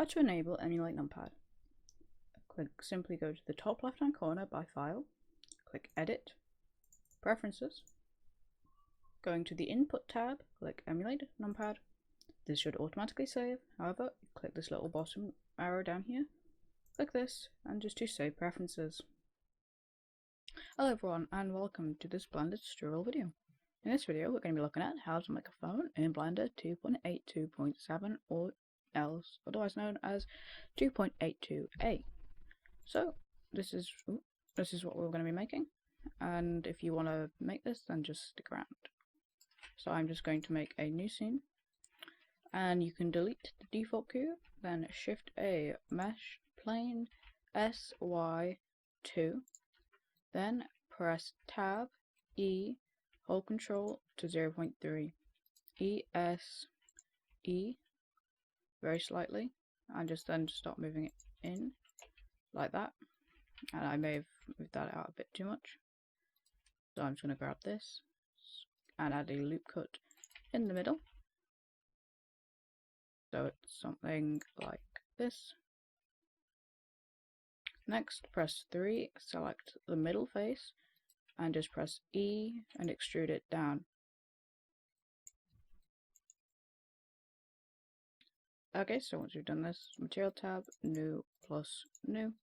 to enable Emulate Numpad, simply go to the top left hand corner by File, click Edit, Preferences, going to the Input tab, click Emulate Numpad. This should automatically save. However, click this little bottom arrow down here, click this, and just to save preferences. Hello everyone, and welcome to this Blender tutorial video. In this video, we're going to be looking at how to make a phone in Blender 2.82.7, or else otherwise known as 2.82a. So this is what we're going to be making, and if you want to make this, then just stick around. So I'm just going to make a new scene, and you can delete the default cube, then Shift A, Mesh Plane SY2, then press Tab E, hold Control to 0.3, E very slightly, and just then start moving it in like that. And I may have moved that out a bit too much, so I'm just going to grab this and add a loop cut in the middle, so it's something like this. Next, press 3, select the middle face, and just press E and extrude it down. Okay, so once you've done this, Material tab, New plus New,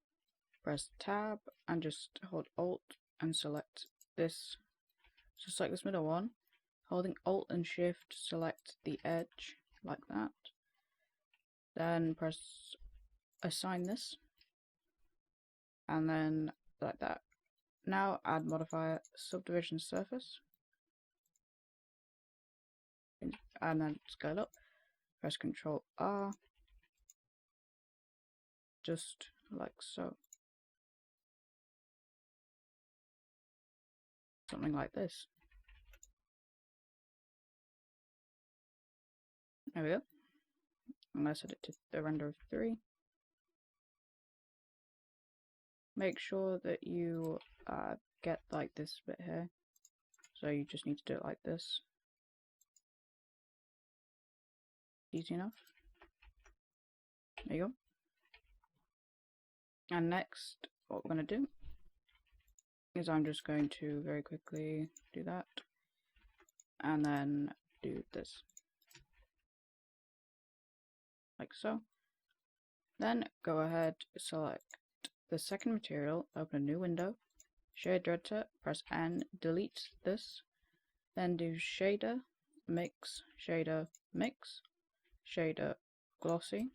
press Tab and just hold Alt and select this. So select this middle one, holding Alt and Shift, select the edge like that. Then press Assign this, and then like that. Now add modifier Subdivision Surface, and then scale up. Press Ctrl R, just like so. Something like this. There we go. And I set it to the render of 3. Make sure that you get like this bit here. So you just need to do it like this. Easy enough. There you go. And next, what we're going to do is I'm just going to very quickly do that, and then do this, like so. Then go ahead, select the second material, open a new window, Shade Editor, press N, delete this, then do Shader, Mix, Shader, Mix, Shader, Glossy,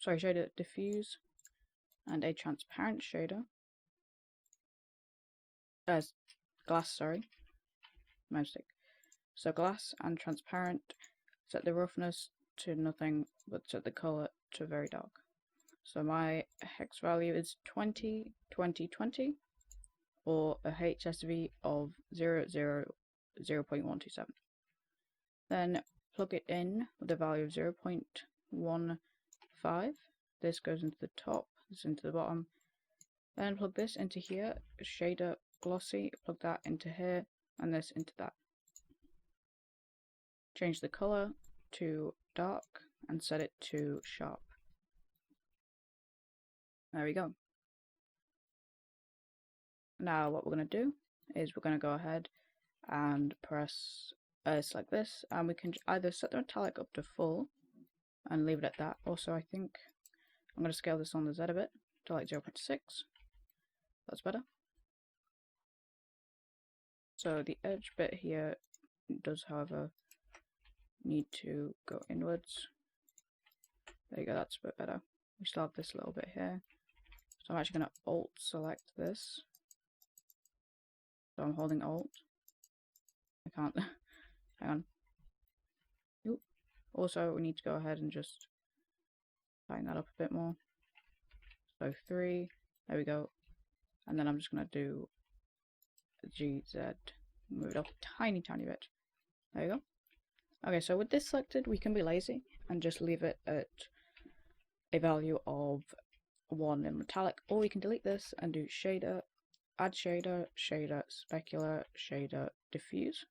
Shader, Diffuse, and a transparent shader, glass, sorry, my mistake. So glass and transparent, set the roughness to nothing, but set the color to very dark. So my hex value is 20, 20, 20, or a HSV of 0.127. Then plug it in with a value of 0.15. This goes into the top, this into the bottom. Then plug this into here, shader glossy, plug that into here, and this into that. Change the color to dark and set it to sharp. There we go. Now what we're going to do is we're going to go ahead and press select this, and we can either set the metallic up to full and leave it at that. Also, I think I'm going to scale this on the Z a bit to like 0.6. That's better. So the edge bit here does, however, need to go inwards. There you go, that's a bit better. We still have this little bit here. So I'm actually going to Alt select this. So I'm holding Alt. I can't. Hang on. Oop. Also, we need to go ahead and just tighten that up a bit more. So 3. There we go. And then I'm just going to do GZ. Move it up a tiny bit. There you go. Okay, so with this selected, we can be lazy and just leave it at a value of 1 in metallic, or we can delete this and do shader, add shader, shader, specular, shader, diffuse.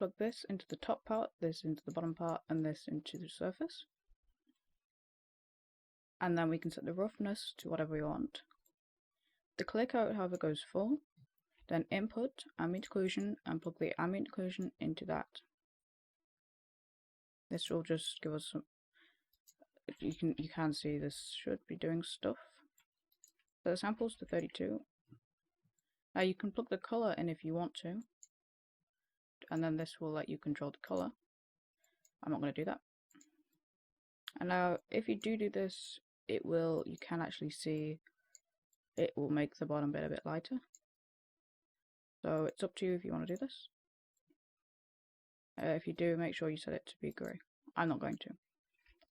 plug this into the top part, this into the bottom part, and this into the surface. And then we can set the roughness to whatever we want. The clear coat, however, goes full. Then input ambient occlusion and plug the ambient occlusion into that. This will just give us some. You can see this should be doing stuff. So the samples to 32. Now you can plug the color in if you want to, and then this will let you control the color. I'm not going to do that. And now if you do this, it will. You can actually see it will make the bottom bit a bit lighter. So it's up to you if you want to do this. If you do, make sure you set it to be grey. I'm not going to.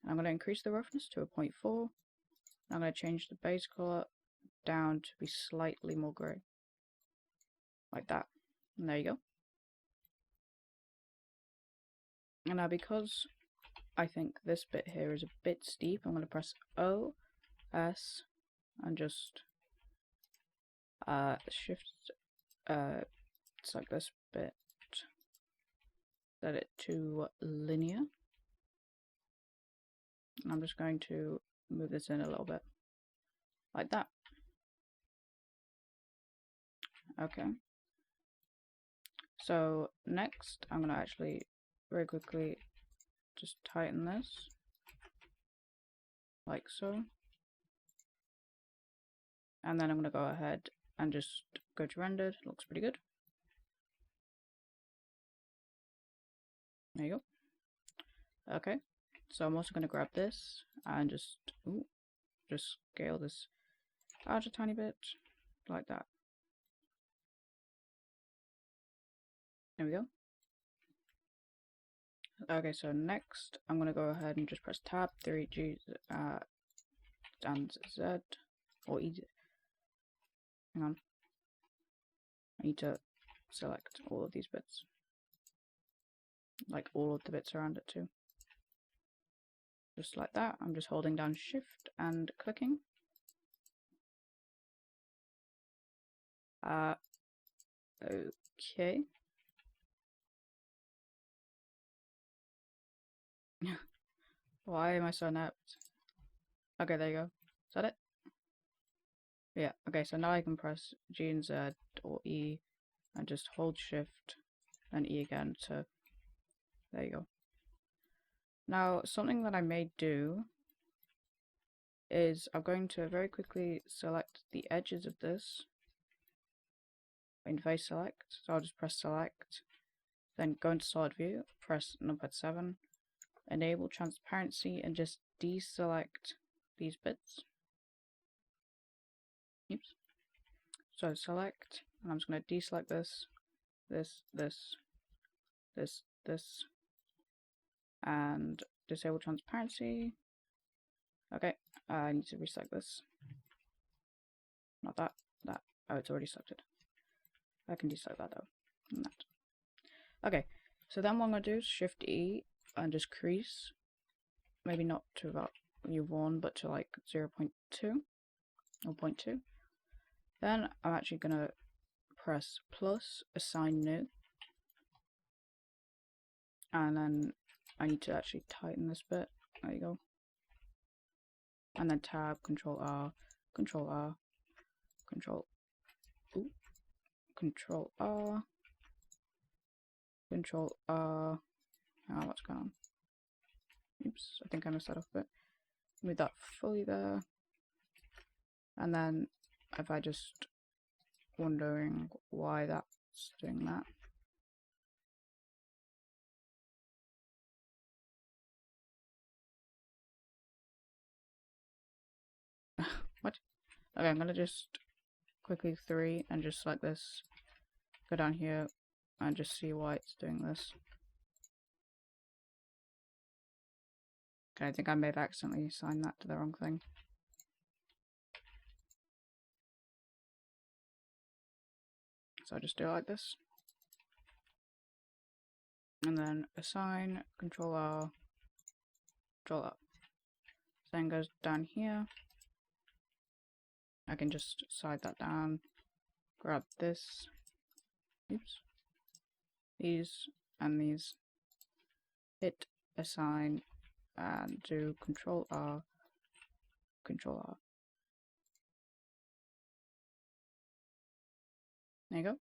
I'm going to increase the roughness to a 0.4. I'm going to change the base color down to be slightly more grey. Like that. And there you go. And now because I think this bit here is a bit steep, I'm going to press O, S, and just shift, select this bit, set it to linear. And I'm just going to move this in a little bit, like that. Okay. So next, I'm going to actually very quickly just tighten this, like so. And then I'm going to go ahead and just go to rendered. Looks pretty good. There you go. Okay. So I'm also going to grab this and just scale this out a tiny bit, like that. There we go. Okay, so next I'm going to go ahead and just press tab 3G and Z or E. Hang on. I need to select all of these bits, like all of the bits around it too. Just like that. I'm just holding down shift and clicking. Okay. Why am I so inept? Okay, there you go. Is that it? Yeah, okay, so now I can press G and Z or E and just hold shift and E again to, there you go. Now, something that I may do is I'm going to very quickly select the edges of this in face select. So I'll just press select, then go into solid view, press numpad 7, enable transparency, and just deselect these bits. Oops. So select, and I'm just going to deselect this, this, and disable transparency. Okay, I need to reselect this. Not that, that. Oh, it's already selected. I can deselect that though. And that. Okay, so then what I'm going to do is Shift E and just crease. Maybe not to about U1, but to like 0.2 or 0.2. Then I'm actually going to press plus, assign new. And then I need to actually tighten this bit. There you go. And then tab, Control R, Control R, Control R, Control R. Oh, what's going on? Oops, I think I messed that up a bit. Move that fully there. And then if I just wondering why that's doing that. What? Okay, I'm gonna just quickly 3 and just like this, go down here and just see why it's doing this. Okay, I think I may have accidentally assigned that to the wrong thing. So I just do it like this. And then assign, Control R, Control R. Then goes down here. I can just slide that down, grab this, oops, these, and these. Hit assign and do Control R, Control R. There you go.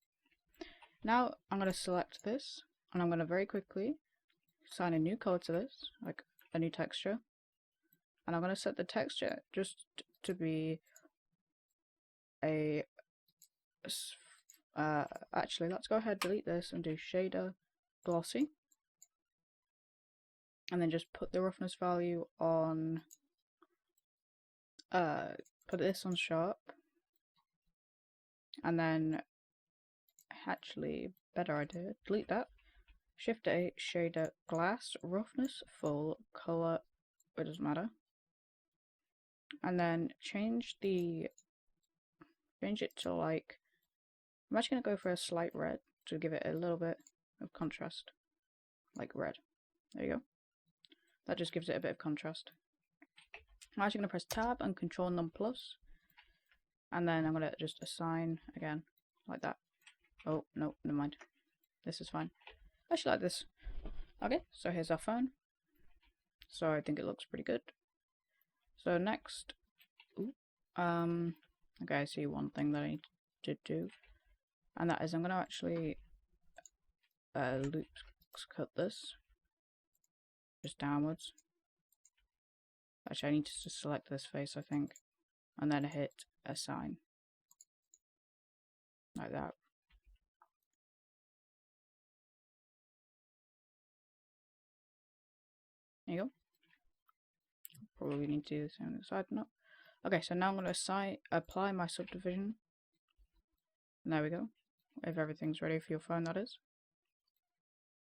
Now I'm going to select this, and I'm going to very quickly assign a new color to this, like a new texture. And I'm going to set the texture just to be a... actually, let's go ahead, delete this, and do shader glossy. And then just put the roughness value on... put this on sharp. And then... actually, better idea, delete that. Shift A, shader, glass, roughness, full, color, it doesn't matter. And then change it to like, I'm actually going to go for a slight red to give it a little bit of contrast, like red. There you go. That just gives it a bit of contrast. I'm actually going to press Tab and Control Num Plus, and then I'm going to just assign again, like that. Oh, no, never mind. This is fine. I actually like this. Okay, so here's our phone. So I think it looks pretty good. So next, okay, I see one thing that I need to do, and that is I'm going to actually loop cut this just downwards. Actually, I need to just select this face, I think, and then hit assign, like that. There you go. Probably need to do the same on the side. No. Okay, so now I'm going to apply my subdivision. And there we go. If everything's ready for your phone, that is.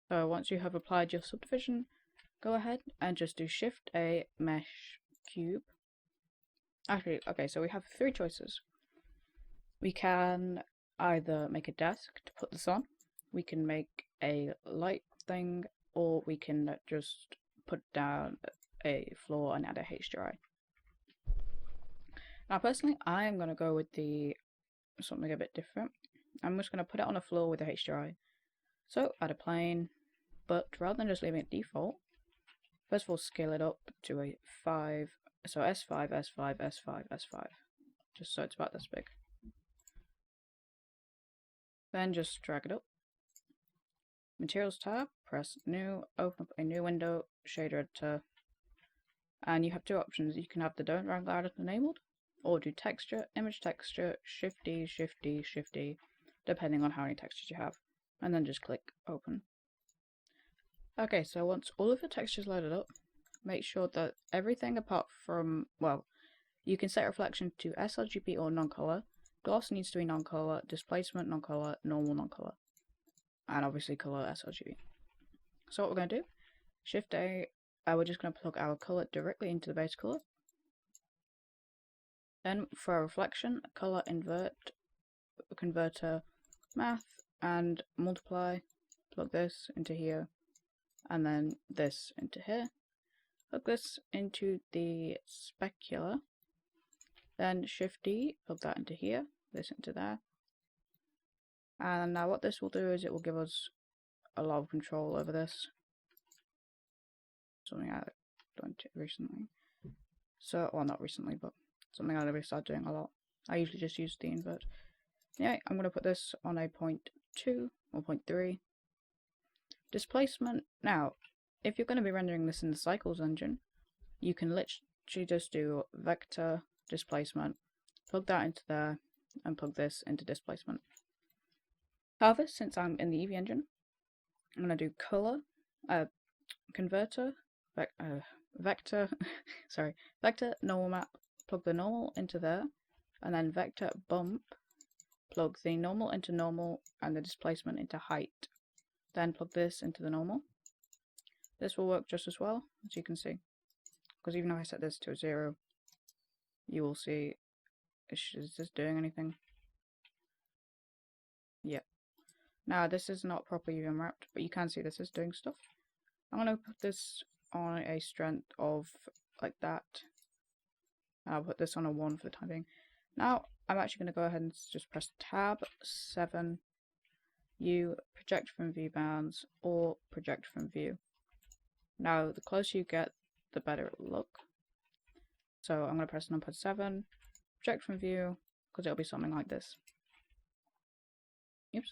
So once you have applied your subdivision, go ahead and just do Shift A, Mesh, Cube. Actually, okay, so we have three choices. We can either make a desk to put this on, we can make a light thing, or we can just put down a floor and add a HDRI. Now personally, I am going to go with something a bit different. I'm just going to put it on a floor with a HDRI. So add a plane, but rather than just leaving it default, first of all scale it up to a 5, so S5, S5, S5, S5, just so it's about this big. Then just drag it up. Materials tab, press new, open up a new window, shader editor, and you have two options. You can have the don't drag ladder enabled, or do texture, image texture, Shift D, Shift D, Shift D, depending on how many textures you have, and then just click open. Okay, so once all of the textures loaded up, make sure that everything apart from, well, you can set reflection to sRGB or non-color, gloss needs to be non-color, displacement non-color, normal non-color, and obviously color sRGB. So what we're going to do, Shift A, we're just going to plug our color directly into the base color. Then for our reflection, color invert, converter, math, and multiply, plug this into here, and then this into here. Plug this into the specular, then Shift D, plug that into here, this into there. And now what this will do is it will give us a lot of control over this. Something I've done recently. So, well, not recently, but something I really started doing a lot. I usually just use the invert. Anyway, I'm going to put this on a 0.2 or 0.3. Displacement. Now, if you're going to be rendering this in the Cycles engine, you can literally just do vector displacement, plug that into there, and plug this into displacement. However, since I'm in the Eevee engine, I'm going to do color, converter, vector, sorry, vector normal map, plug the normal into there, and then vector bump, plug the normal into normal and the displacement into height. Then plug this into the normal. This will work just as well, as you can see. Because even if I set this to 0, you will see, is this doing anything? Yeah. Now this is not properly unwrapped, but you can see this is doing stuff. I'm going to put this on a strength of like that. I'll put this on a 1 for the time being. Now I'm actually going to go ahead and just press tab 7 you project from view bounds or project from view. Now, the closer you get, the better it will look. So I'm going to press numpad 7, project from view, because it'll be something like this. Oops.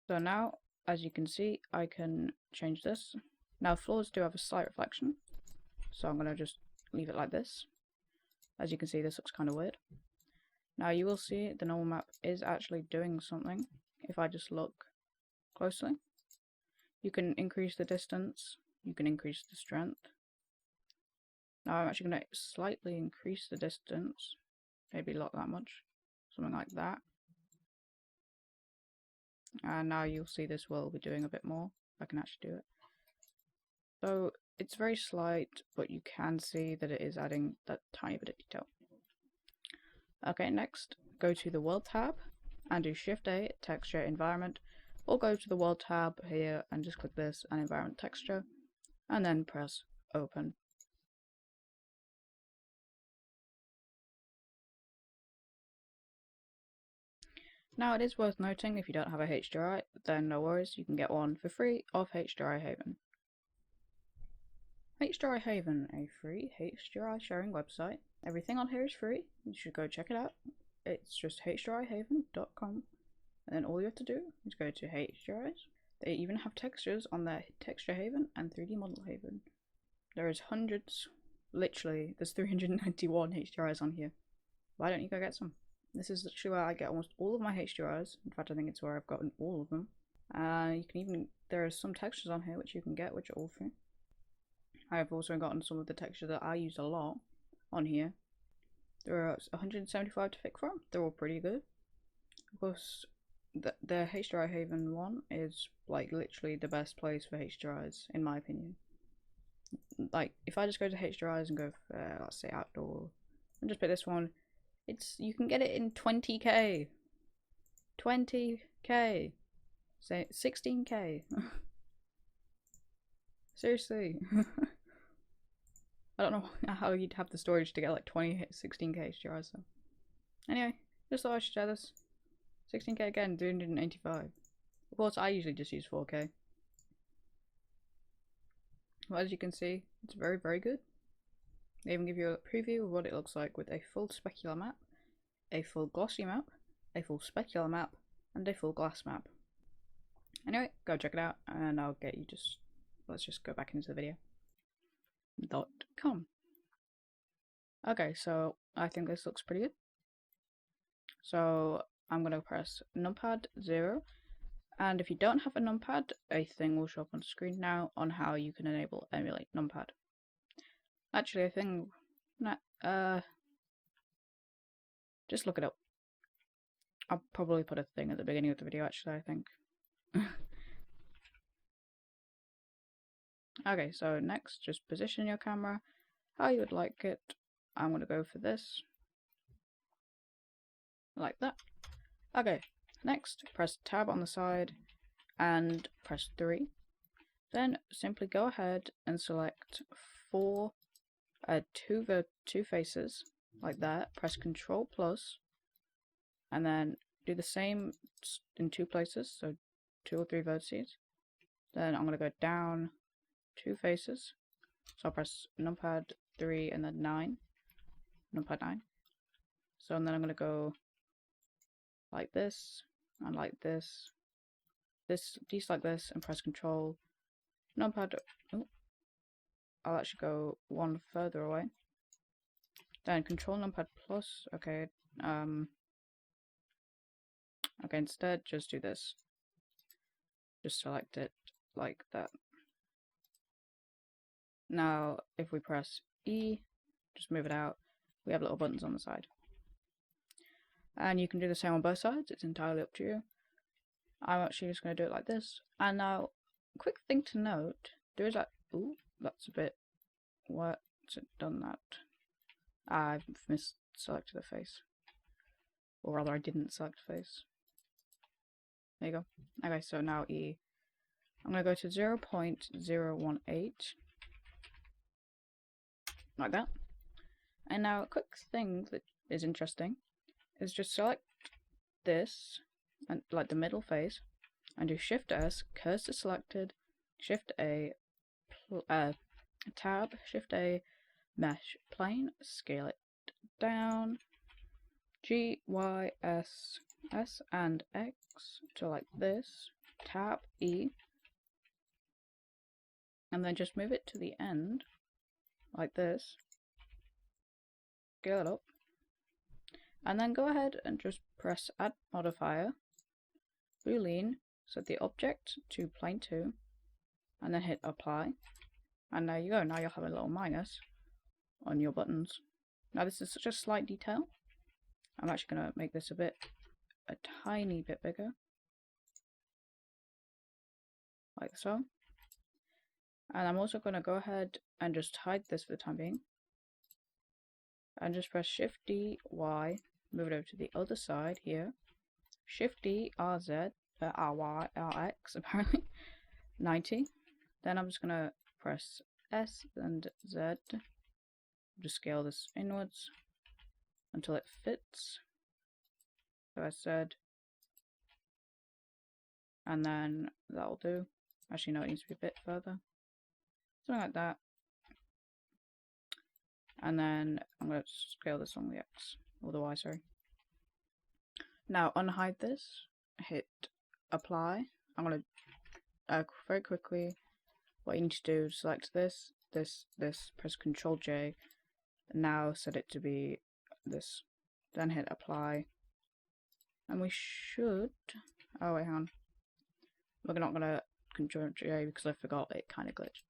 So now, as you can see, I can change this. Now, floors do have a slight reflection, so I'm going to just leave it like this. As you can see, this looks kind of weird. Now you will see the normal map is actually doing something if I just look closely. You can increase the distance, you can increase the strength. Now I'm actually going to slightly increase the distance, maybe not that much, something like that. And now you'll see this will be doing a bit more. I can actually do it. So it's very slight, but you can see that it is adding that tiny bit of detail. Okay, next, go to the World tab and do Shift A, Texture, Environment, or go to the World tab here and just click this and Environment Texture, and then press Open. Now it is worth noting, if you don't have a HDRI, then no worries, you can get one for free off HDRI Haven. HDRI Haven, a free HDRI sharing website. Everything on here is free, you should go check it out. It's just hdrihaven.com, and then all you have to do is go to HDRIs. They even have textures on their Texture Haven and 3D Model Haven. There is hundreds, literally, there's 391 HDRIs on here. Why don't you go get some? This is literally where I get almost all of my HDRIs. In fact, I think it's where I've gotten all of them. You can even, there are some textures on here which you can get, which are all free. I have also gotten some of the textures that I use a lot on here. There are 175 to pick from. They're all pretty good. Of course, the HDRI Haven one is like literally the best place for HDRIs, in my opinion. Like, if I just go to HDRIs and go for, let's say, outdoor, and just pick this one, you can get it in 20k. 20k. Say 16k. Seriously. I don't know how you'd have the storage to get like 16k HDRIs. So. Anyway, just thought I should share this. 16k again, 385. Of course, I usually just use 4k. Well, as you can see, it's very, very good. They even give you a preview of what it looks like with a full specular map, a full glossy map, a full specular map, and a full glass map. Anyway, go check it out, and I'll get you let's just go back into the video. .com. Okay, so I think this looks pretty good. So I'm going to press numpad 0, and if you don't have a numpad, a thing will show up on screen now on how you can enable emulate numpad. Actually, a thing, just look it up. I'll probably put a thing at the beginning of the video, actually, I think. Okay, so next, just position your camera how you would like it. I'm going to go for this. Like that. Okay, next, press tab on the side and press 3. Then simply go ahead and select two faces, like that. Press Ctrl+, and then do the same in 2 places, so 2 or 3 vertices. Then I'm going to go down 2 faces, so I'll press numpad 3 and then 9, numpad 9. So and then I'm going to go like this, and like this, these like this, and press Control, numpad, I'll actually go one further away, then Control numpad plus, okay, okay, instead just do this, just select it like that. Now if we press E, just move it out, we have little buttons on the side. And you can do the same on both sides, it's entirely up to you. I'm actually just going to do it like this. And now, quick thing to note, there is that, ooh, that's a bit, what's it done that? I've misselected the face. Or rather, I didn't select the face. There you go. Okay, so now E. I'm going to go to 0.018. Like that. And now, a quick thing that is interesting is just select this and like the middle face, and do Shift S, cursor selected, Shift A, tab, Shift A, mesh plane, scale it down, G, Y, S, S and X to like this, tab E, and then just move it to the end like this, scale it up, and then go ahead and just press add modifier, boolean, set the object to plane 2, and then hit apply, and there you go. Now you'll have a little minus on your buttons. Now this is such a slight detail, I'm actually going to make this a tiny bit bigger, like so. And I'm also going to go ahead and just hide this for the time being, and just press Shift D, Y, move it over to the other side here, Shift D, RZ, RY, RX apparently, 90. Then I'm just going to press S and Z, just scale this inwards until it fits, so I said, and then that'll do. Actually no, it needs to be a bit further, something like that. And then I'm going to scale this on the X, or the Y, sorry. Now unhide this, hit apply. I'm going to very quickly, what you need to do, select this, press Ctrl J, now set it to be this, then hit apply, and we should, oh wait, hang on, we're not going to Ctrl J because I forgot, it kind of glitched.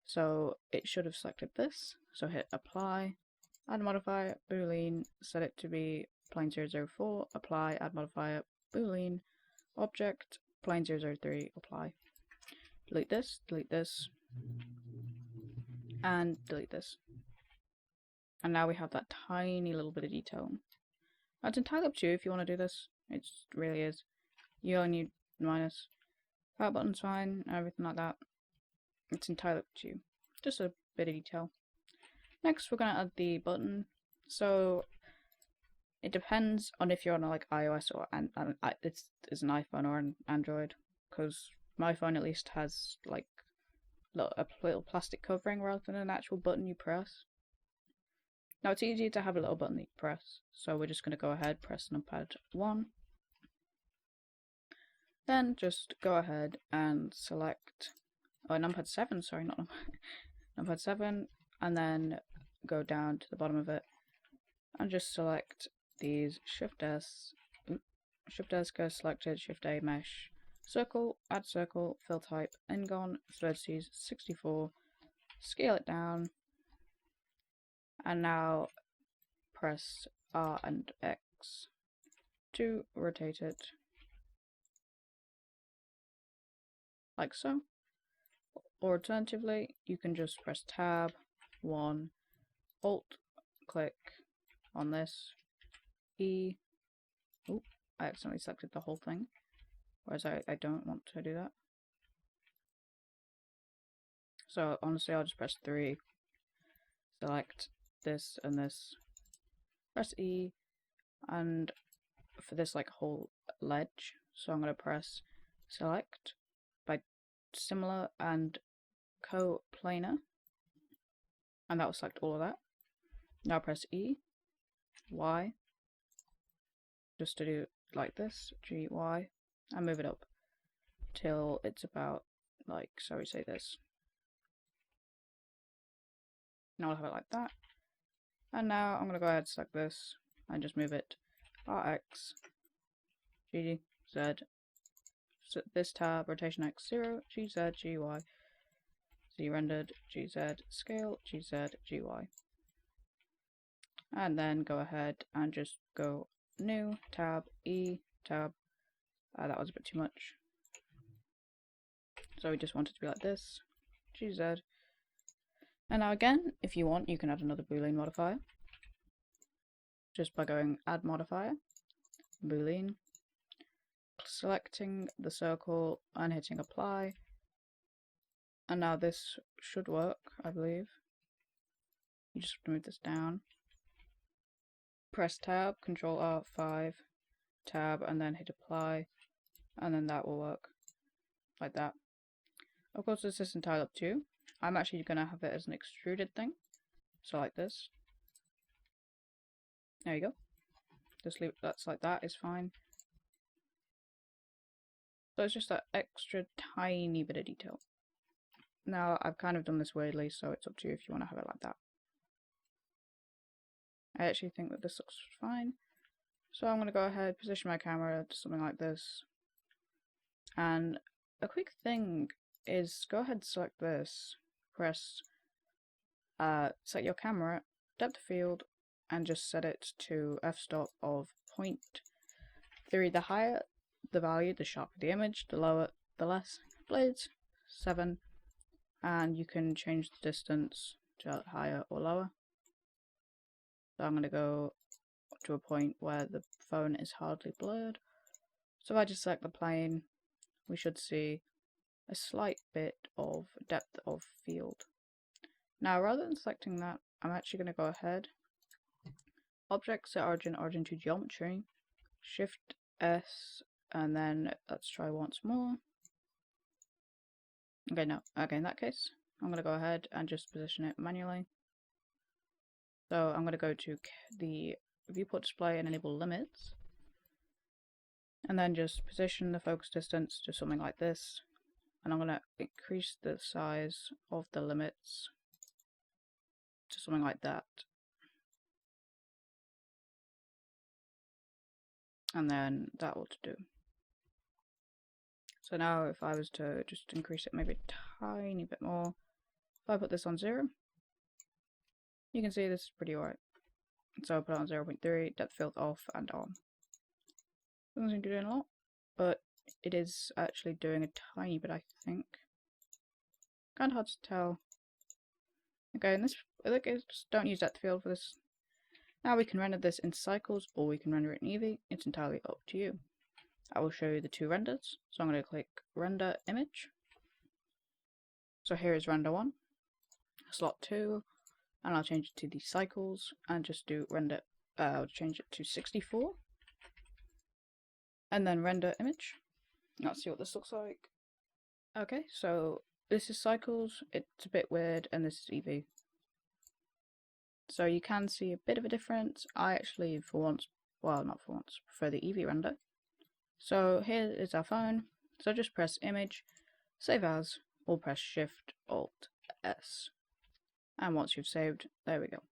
So it should have selected this, so hit apply, add modifier, boolean, set it to be plane 004, apply, add modifier, boolean, object, plane 003, apply. Delete this, and delete this. And now we have that tiny little bit of detail. It's entirely up to you if you want to do this, it really is. You only need minus. Power button's fine, everything like that. It's entirely up to you. Just a bit of detail. Next, we're going to add the button. So it depends on if you're on like iOS or it's an iPhone or an Android. Because my phone at least has like a little plastic covering rather than an actual button you press. Now it's easier to have a little button that you press. So we're just going to go ahead, press numpad 1. Then just go ahead and select, oh, numpad 7, sorry, not numpad 7, and then go down to the bottom of it and just select these, Shift S, go selected, Shift A, mesh, circle, add circle, fill type, Ngon, vertices 64, scale it down, and now press R and X to rotate it, like so. Or alternatively, you can just press tab 1, alt click on this, E, oh, I accidentally selected the whole thing, whereas I don't want to do that. So honestly, I'll just press 3, select this and this, press E, and for this like whole ledge, so I'm going to press select by similar and coplanar, and that will select all of that. Now press E, Y, just to do like this, G, Y, and move it up till it's about like, so we say this. Now I'll have it like that. And now I'm going to go ahead and select this and just move it RX, G, Z, this tab, rotation X 0, GZ, GY, Z rendered, GZ, scale, GZ, GY. And then go ahead and just go new, tab, E, tab. That was a bit too much. So we just want it to be like this, GZ. And now again, if you want, you can add another boolean modifier. Just by going add modifier, boolean, selecting the circle and hitting apply. And now this should work, I believe. You just have to move this down. Press tab, Ctrl R5, tab and then hit apply, and then that will work like that. Of course, this is entirely up to you. I'm actually going to have it as an extruded thing, so like this. There you go. Just leave that's like that is fine. So it's just that extra tiny bit of detail. Now I've kind of done this weirdly, so it's up to you if you want to have it like that. I actually think that this looks fine. So I'm going to go ahead, position my camera to something like this. And a quick thing is go ahead and select this, press set your camera, depth of field, and just set it to f-stop of 0.3. The higher the value, the sharper the image, the lower, the less. Blades, 7. And you can change the distance to higher or lower. So I'm going to go to a point where the phone is hardly blurred. So if I just select the plane, we should see a slight bit of depth of field. Now rather than selecting that, I'm actually going to go ahead, Object, set origin, origin to geometry, Shift S, and then let's try once more. Okay, no, okay, in that case, I'm going to go ahead and just position it manually. So I'm going to go to the viewport display and enable limits, and then just position the focus distance to something like this, and I'm going to increase the size of the limits to something like that, and then that will do. So now if I was to just increase it maybe a tiny bit more, if I put this on 0, you can see this is pretty alright. So I'll put it on 0.3, depth field off and on. Doesn't seem to be doing a lot, but it is actually doing a tiny bit, I think. Kind of hard to tell. Okay, in this case, just don't use depth field for this. Now we can render this in cycles, or we can render it in Eevee. It's entirely up to you. I will show you the two renders. So I'm going to click Render Image. So here is Render 1, Slot 2, and I'll change it to the cycles and just do render. I'll change it to 64, and then Render Image. Let's see what this looks like. Okay, so this is cycles. It's a bit weird, and this is Eevee. So you can see a bit of a difference. I actually, for once, well, not for once, prefer the Eevee render. So here is our phone. So just press Image, Save As, or press Shift Alt S. And once you've saved, there we go.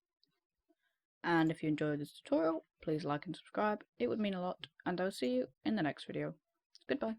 And if you enjoyed this tutorial, please like and subscribe. It would mean a lot, and I'll see you in the next video. Goodbye.